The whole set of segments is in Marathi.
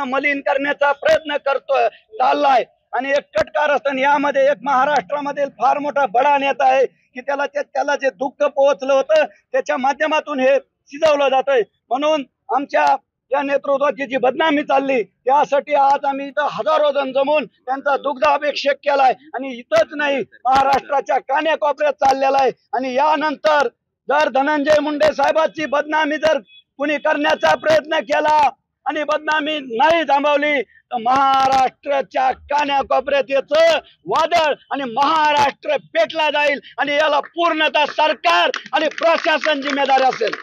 मलिन करण्याचा प्रयत्न करतोय चाललाय आणि एक कट कारस्थान यामध्ये एक महाराष्ट्रामधील फार मोठा बडा नेता आहे की त्याला जे दुःख पोहोचलं होतं त्याच्या माध्यमातून हे शिजवलं जातंय। म्हणून आमच्या या नेतृत्वाची जी बदनामी चालली त्यासाठी आज आम्ही इथं हजारो जण जमून त्यांचा दुग्धाभिषेक केलाय आणि इथंच नाही महाराष्ट्राच्या कान्याकोपऱ्यात चाललेला आहे। आणि यानंतर जर धनंजय मुंडे साहेबांची बदनामी जर कुणी करण्याचा प्रयत्न केला आणि बदनामी नाही थांबवली तर महाराष्ट्राच्या कान्याकोपऱ्यात याचं वादळ आणि महाराष्ट्र पेटला जाईल आणि याला पूर्णतः सरकार आणि प्रशासन जिम्मेदार असेल।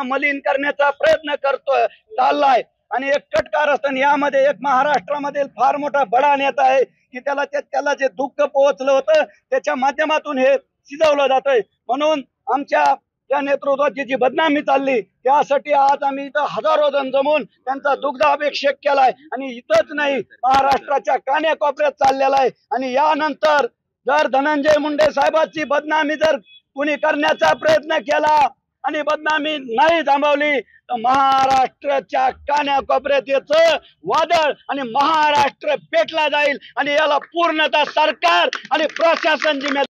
मलिन करण्याचा प्रयत्न करतोय चाललाय आणि एक कट कारस्थान यामध्ये एक महाराष्ट्रामधील फार मोठा बडा नेता आहे की त्याला जे दुःख पोहोचलं होतं त्याच्या माध्यमातून हे शिजवलं जातंय। म्हणून आमच्या या नेतृत्वाची जी बदनामी चालली त्यासाठी आज आम्ही इथं हजारो जण जमून त्यांचा दुग्धाभिषेक केलाय आणि इथंच नाही महाराष्ट्राच्या कान्याकोपऱ्यात चाललेला आहे। आणि यानंतर जर धनंजय मुंडे साहेबांची बदनामी जर कुणी करण्याचा प्रयत्न केला आणि बदनामी नाही थांबवली तर महाराष्ट्राच्या कान्याकोपऱ्यात याचं वादळ आणि महाराष्ट्र पेटला जाईल आणि याला पूर्णतः सरकार आणि प्रशासन जिम्मेदार